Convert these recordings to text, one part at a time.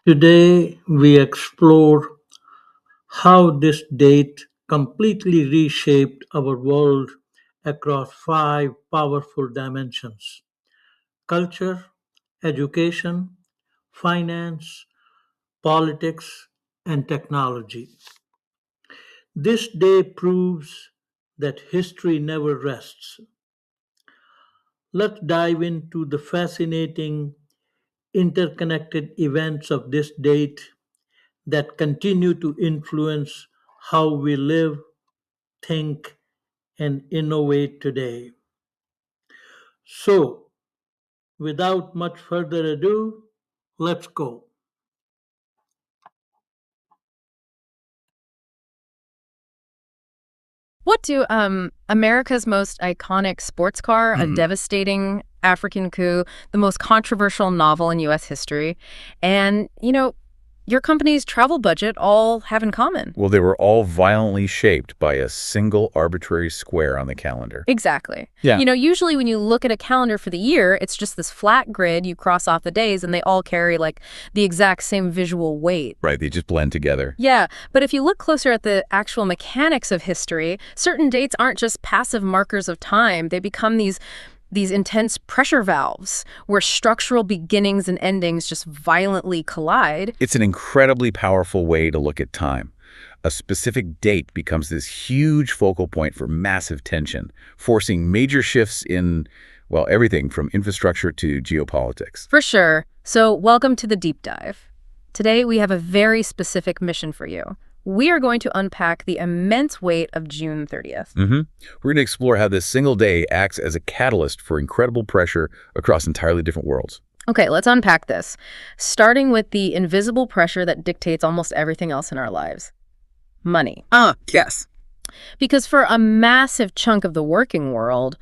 Today, we explore how this date completely reshaped our world across five powerful dimensions: culture, education, finance, politics, and technology. This day proves that history never rests. Let's dive into the fascinating interconnected events of this date that continue to influence how we live, think, and innovate today. So, without much further ado, let's go. What do America's most iconic sports car, a Mhm. devastating African coup, the most controversial novel in US history, and, your company's travel budget all have in common? Well, they were all violently shaped by a single arbitrary square on the calendar. Exactly. Yeah. Usually when you look at a calendar for the year, it's just this flat grid, you cross off the days, and they all carry like the exact same visual weight. Right, they just blend together. Yeah, but if you look closer at the actual mechanics of history, certain dates aren't just passive markers of time. They become these intense pressure valves where structural beginnings and endings just violently collide. It's an incredibly powerful way to look at time. A specific date becomes this huge focal point for massive tension, forcing major shifts in, well, everything from infrastructure to geopolitics. For sure. So welcome to the deep dive. Today we have a very specific mission for you. We are going to unpack the immense weight of June 30th. We're going to explore how this single day acts as a catalyst for incredible pressure across entirely different worlds. Okay, let's unpack this, starting with the invisible pressure that dictates almost everything else in our lives. Money. Yes. Because for a massive chunk of the working world,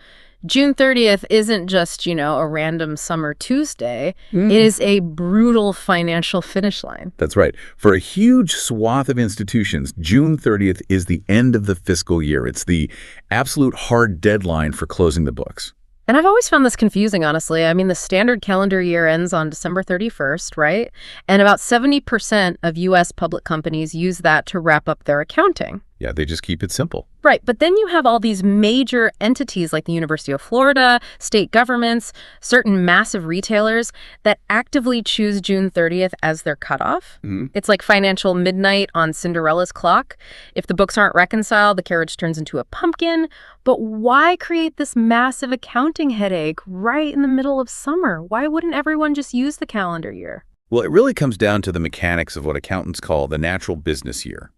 June 30th isn't just, a random summer Tuesday. It is a brutal financial finish line. That's right. For a huge swath of institutions, June 30th is the end of the fiscal year. It's the absolute hard deadline for closing the books. And I've always found this confusing, honestly. I mean, the standard calendar year ends on December 31st, right? And about 70% of U.S. public companies use that to wrap up their accounting. Yeah, they just keep it simple. Right, but then you have all these major entities like the University of Florida, state governments, certain massive retailers that actively choose June 30th as their cutoff. It's like financial midnight on Cinderella's clock. If the books aren't reconciled, the carriage turns into a pumpkin. But why create this massive accounting headache right in the middle of summer? Why wouldn't everyone just use the calendar year? Well, it really comes down to the mechanics of what accountants call the natural business year.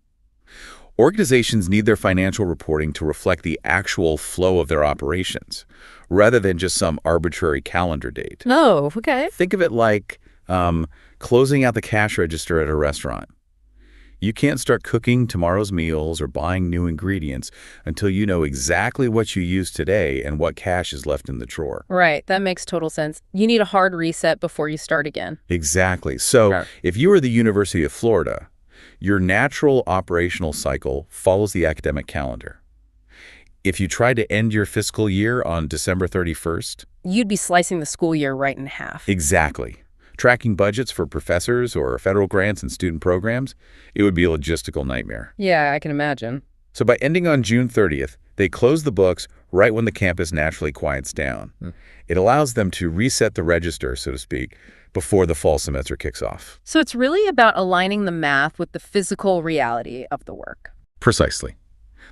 Organizations need their financial reporting to reflect the actual flow of their operations, rather than just some arbitrary calendar date. Oh, okay. Think of it like closing out the cash register at a restaurant. You can't start cooking tomorrow's meals or buying new ingredients until you know exactly what you used today and what cash is left in the drawer. Right, that makes total sense. You need a hard reset before you start again. Exactly. So Right. if you are the University of Florida, your natural operational cycle follows the academic calendar. If you try to end your fiscal year on December 31st, You'd be slicing the school year right in half. exactly, tracking budgets for professors or federal grants and student programs, it would be a logistical nightmare. Yeah, I can imagine. So by ending on June 30th, they close the books right when the campus naturally quiets down. It allows them to reset the register, so to speak, before the fall semester kicks off. So it's really about aligning the math with the physical reality of the work. Precisely.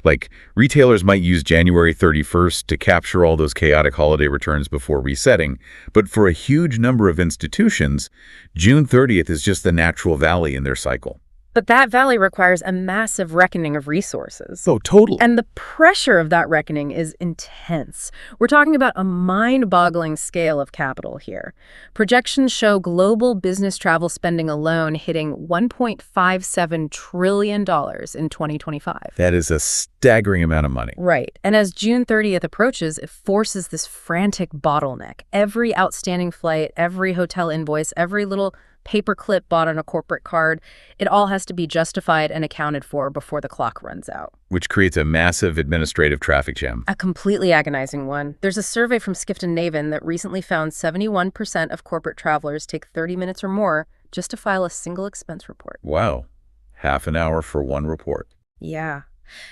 Like, retailers might use January 31st to capture all those chaotic holiday returns before resetting, but for a huge number of institutions, June 30th is just the natural valley in their cycle. But that valley requires a massive reckoning of resources. Oh, totally. And the pressure of that reckoning is intense. We're talking about a mind-boggling scale of capital here. Projections show global business travel spending alone hitting $1.57 trillion in 2025. That is a staggering amount of money. Right. And as June 30th approaches, it forces this frantic bottleneck. Every outstanding flight, every hotel invoice, every little paperclip bought on a corporate card. It all has to be justified and accounted for before the clock runs out. Which creates a massive administrative traffic jam. A completely agonizing one. There's a survey from Skifton-Navin that recently found 71% of corporate travelers take 30 minutes or more just to file a single expense report. Wow. Half an hour for one report. Yeah.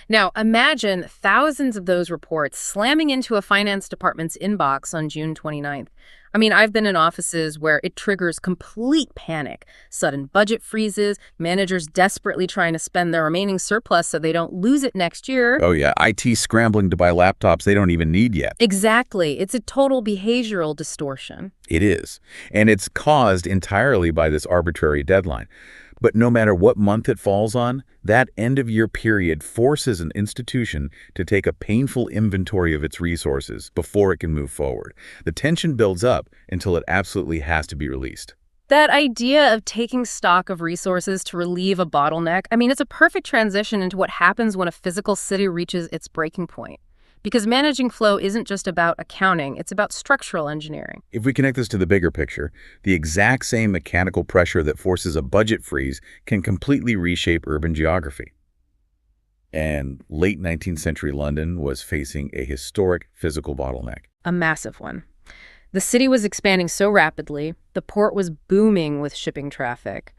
Now, imagine thousands of those reports slamming into a finance department's inbox on June 29th. I mean, I've been in offices where it triggers complete panic, sudden budget freezes, managers desperately trying to spend their remaining surplus so they don't lose it next year. Oh yeah, IT scrambling to buy laptops they don't even need yet. Exactly. It's a total behavioral distortion. It is. And it's caused entirely by this arbitrary deadline. But no matter what month it falls on, that end-of-year period forces an institution to take a painful inventory of its resources before it can move forward. The tension builds up until it absolutely has to be released. That idea of taking stock of resources to relieve a bottleneck, I mean, it's a perfect transition into what happens when a physical city reaches its breaking point. Because managing flow isn't just about accounting, it's about structural engineering. If we connect this to the bigger picture, the exact same mechanical pressure that forces a budget freeze can completely reshape urban geography. And late 19th century London was facing a historic physical bottleneck. A massive one. The city was expanding so rapidly, the port was booming with shipping traffic,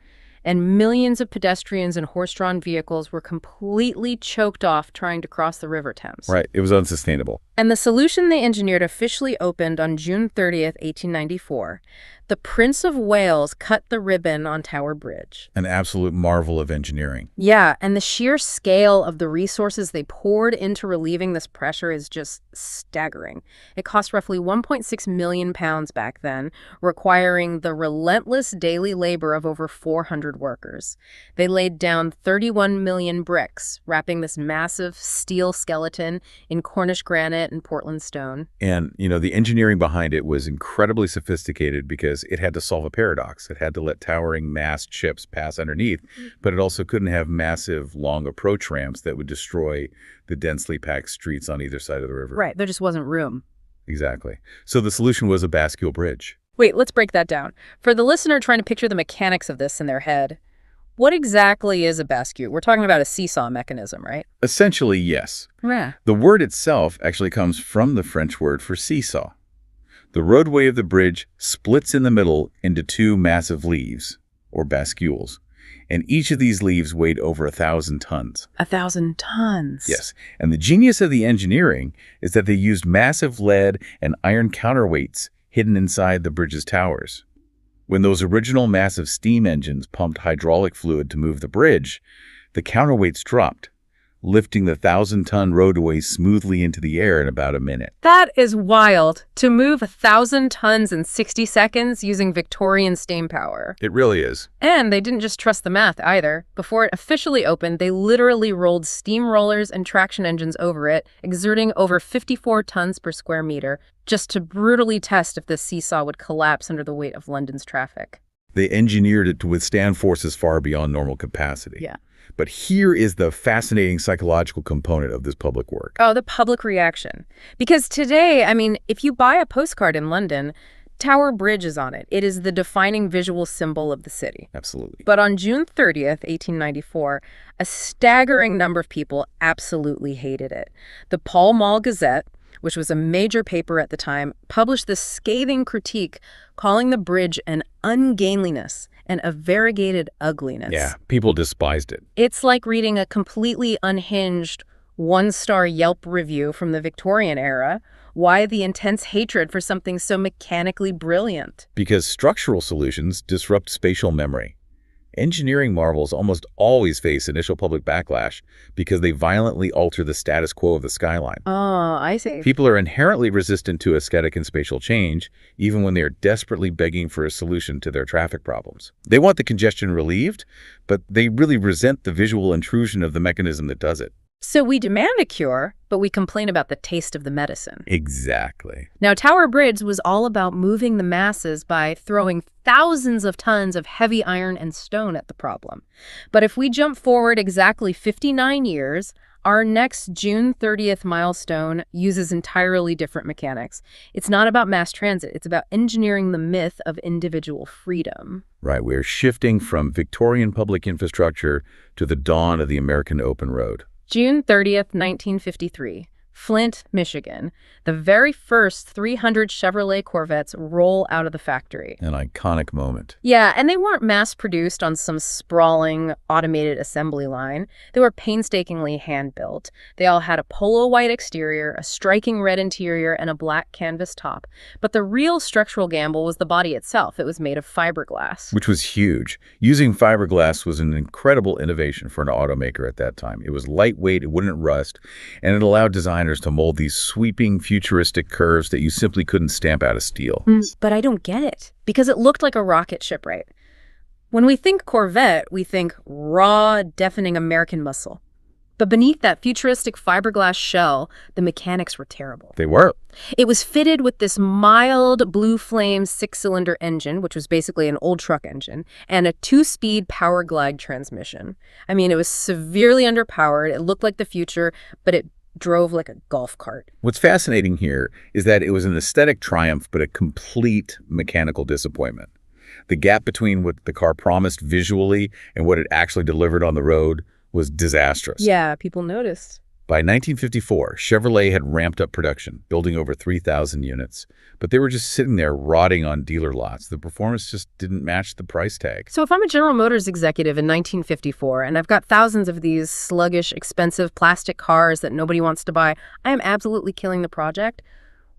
and millions of pedestrians and horse-drawn vehicles were completely choked off trying to cross the River Thames. Right, it was unsustainable. And the solution they engineered officially opened on June 30th, 1894. The Prince of Wales cut the ribbon on Tower Bridge. An absolute marvel of engineering. Yeah, and the sheer scale of the resources they poured into relieving this pressure is just staggering. It cost roughly £1.6 million back then, requiring the relentless daily labor of over 400 workers. They laid down 31 million bricks, wrapping this massive steel skeleton in Cornish granite and Portland stone. And, the engineering behind it was incredibly sophisticated because it had to solve a paradox. It had to let towering mast ships pass underneath, but it also couldn't have massive, long approach ramps that would destroy the densely packed streets on either side of the river. Right, there just wasn't room. Exactly. So the solution was a bascule bridge. Wait, let's break that down. For the listener trying to picture the mechanics of this in their head, what exactly is a bascule? We're talking about a seesaw mechanism, right? Essentially, yes. Yeah. The word itself actually comes from the French word for seesaw. The roadway of the bridge splits in the middle into two massive leaves, or bascules, and each of these leaves weighed over 1,000 tons. 1,000 tons? Yes, and the genius of the engineering is that they used massive lead and iron counterweights hidden inside the bridge's towers. When those original massive steam engines pumped hydraulic fluid to move the bridge, the counterweights dropped, lifting the 1,000-ton roadway smoothly into the air in about a minute. That is wild. To move 1,000 tons in 60 seconds using Victorian steam power. It really is. And they didn't just trust the math either. Before it officially opened, they literally rolled steam rollers and traction engines over it, exerting over 54 tons per square meter, just to brutally test if this seesaw would collapse under the weight of London's traffic. They engineered it to withstand forces far beyond normal capacity. Yeah. But here is the fascinating psychological component of this public work. Oh, the public reaction. Because today, I mean, if you buy a postcard in London, Tower Bridge is on it. It is the defining visual symbol of the city. Absolutely. But on June 30th, 1894, a staggering number of people absolutely hated it. The Pall Mall Gazette, which was a major paper at the time, published this scathing critique calling the bridge an ungainliness and a variegated ugliness. Yeah, people despised it. It's like reading a completely unhinged one-star Yelp review from the Victorian era. Why the intense hatred for something so mechanically brilliant? Because structural solutions disrupt spatial memory. Engineering marvels almost always face initial public backlash because they violently alter the status quo of the skyline. Oh, I see. People are inherently resistant to aesthetic and spatial change, even when they are desperately begging for a solution to their traffic problems. They want the congestion relieved, but they really resent the visual intrusion of the mechanism that does it. So we demand a cure, but we complain about the taste of the medicine. Exactly. Now, Tower Bridge was all about moving the masses by throwing thousands of tons of heavy iron and stone at the problem. But if we jump forward exactly 59 years, Our next June 30th milestone uses entirely different mechanics. It's not about mass transit. It's about engineering the myth of individual freedom. Right, we're shifting from Victorian public infrastructure to the dawn of the American open road. June 30th, 1953. Flint, Michigan. The very first 300 Chevrolet Corvettes roll out of the factory. An iconic moment. Yeah, and they weren't mass-produced on some sprawling, automated assembly line. They were painstakingly hand-built. They all had a polo white exterior, a striking red interior, and a black canvas top. But the real structural gamble was the body itself. It was made of fiberglass. Which was huge. Using fiberglass was an incredible innovation for an automaker at that time. It was lightweight, it wouldn't rust, and it allowed designers to mold these sweeping, futuristic curves that you simply couldn't stamp out of steel. But I don't get it, because it looked like a rocket ship, right? When we think Corvette, we think raw, deafening American muscle. But beneath that futuristic fiberglass shell, the mechanics were terrible. They were. It was fitted with this mild blue flame 6-cylinder engine, which was basically an old truck engine, and a 2-speed power glide transmission. I mean, it was severely underpowered. It looked like the future, but it drove like a golf cart. What's fascinating here is that it was an aesthetic triumph, but a complete mechanical disappointment. The gap between what the car promised visually and what it actually delivered on the road was disastrous. Yeah, people noticed. By 1954, Chevrolet had ramped up production, building over 3,000 units. But they were just sitting there rotting on dealer lots. The performance just didn't match the price tag. So if I'm a General Motors executive in 1954 and I've got thousands of these sluggish, expensive plastic cars that nobody wants to buy, I am absolutely killing the project.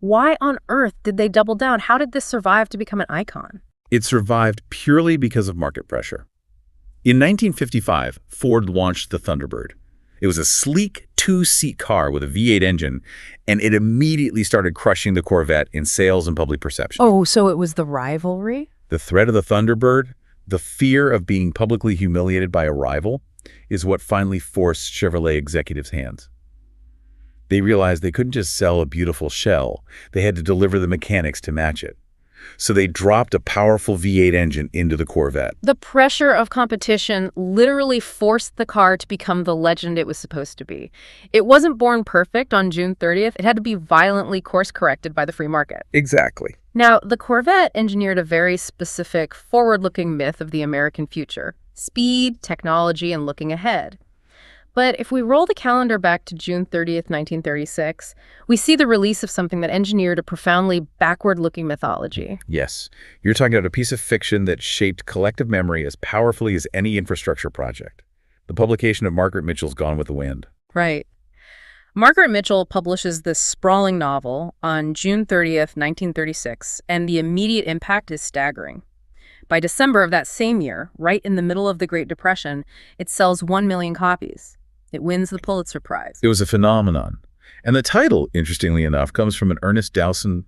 Why on earth did they double down? How did this survive to become an icon? It survived purely because of market pressure. In 1955, Ford launched the Thunderbird. It was a sleek 2-seat car with a V8 engine, and it immediately started crushing the Corvette in sales and public perception. Oh, so it was the rivalry? The threat of the Thunderbird, the fear of being publicly humiliated by a rival, is what finally forced Chevrolet executives' hands. They realized they couldn't just sell a beautiful shell. They had to deliver the mechanics to match it. So they dropped a powerful V8 engine into the Corvette. The pressure of competition literally forced the car to become the legend it was supposed to be. It wasn't born perfect on June 30th. It had to be violently course-corrected by the free market. Exactly. Now, the Corvette engineered a very specific, forward-looking myth of the American future: speed, technology, and looking ahead. But if we roll the calendar back to June 30th, 1936, we see the release of something that engineered a profoundly backward-looking mythology. Yes, you're talking about a piece of fiction that shaped collective memory as powerfully as any infrastructure project. The publication of Margaret Mitchell's Gone with the Wind. Right. Margaret Mitchell publishes this sprawling novel on June 30th, 1936, and the immediate impact is staggering. By December of that same year, right in the middle of the Great Depression, it sells 1 million copies. It wins the Pulitzer Prize. It was a phenomenon. And the title, interestingly enough, comes from an Ernest Dowson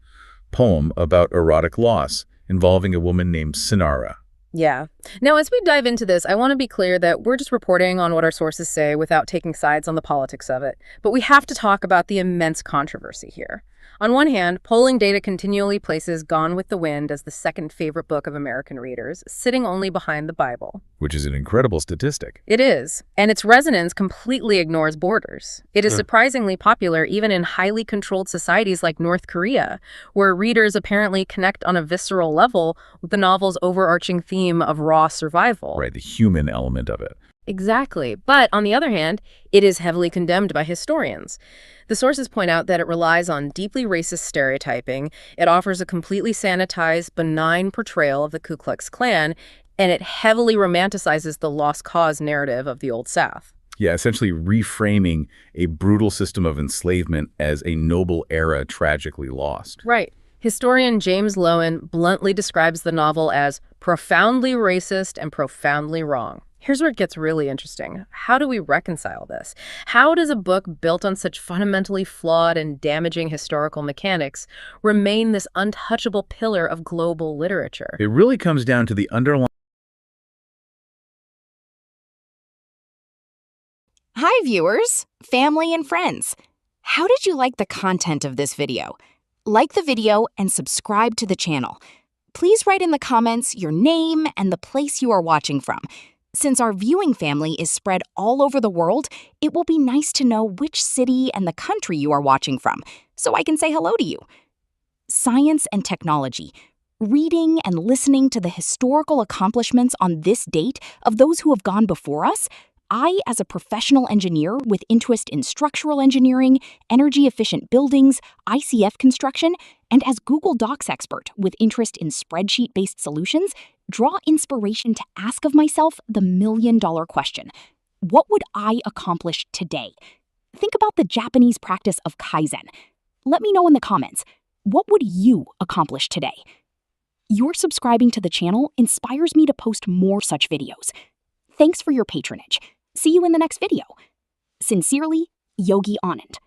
poem about erotic loss involving a woman named Sinara. Yeah. Now, as we dive into this, I want to be clear that we're just reporting on what our sources say without taking sides on the politics of it. But we have to talk about the immense controversy here. On one hand, polling data continually places Gone with the Wind as the second favorite book of American readers, sitting only behind the Bible. Which is an incredible statistic. It is, and its resonance completely ignores borders. It is surprisingly popular even in highly controlled societies like North Korea, where readers apparently connect on a visceral level with the novel's overarching theme of raw survival. Right, the human element of it. Exactly. But on the other hand, it is heavily condemned by historians. The sources point out that it relies on deeply racist stereotyping, it offers a completely sanitized, benign portrayal of the Ku Klux Klan, and it heavily romanticizes the lost cause narrative of the Old South. Yeah, essentially reframing a brutal system of enslavement as a noble era tragically lost. Right. Historian James Loewen bluntly describes the novel as profoundly racist and profoundly wrong. Here's where it gets really interesting. How do we reconcile this? How does a book built on such fundamentally flawed and damaging historical mechanics remain this untouchable pillar of global literature? It really comes down to the underlying... Hi, viewers, family, and friends. How did you like the content of this video? Like the video and subscribe to the channel. Please write in the comments your name and the place you are watching from. Since our viewing family is spread all over the world, it will be nice to know which city and the country you are watching from, so I can say hello to you. Science and technology. Reading and listening to the historical accomplishments on this date of those who have gone before us, I, as a professional engineer with interest in structural engineering, energy-efficient buildings, ICF construction, and as Google Docs expert with interest in spreadsheet-based solutions, draw inspiration to ask of myself the million-dollar question. What would I accomplish today? Think about the Japanese practice of Kaizen. Let me know in the comments. What would you accomplish today? Your subscribing to the channel inspires me to post more such videos. Thanks for your patronage. See you in the next video. Sincerely, Yogi Anand.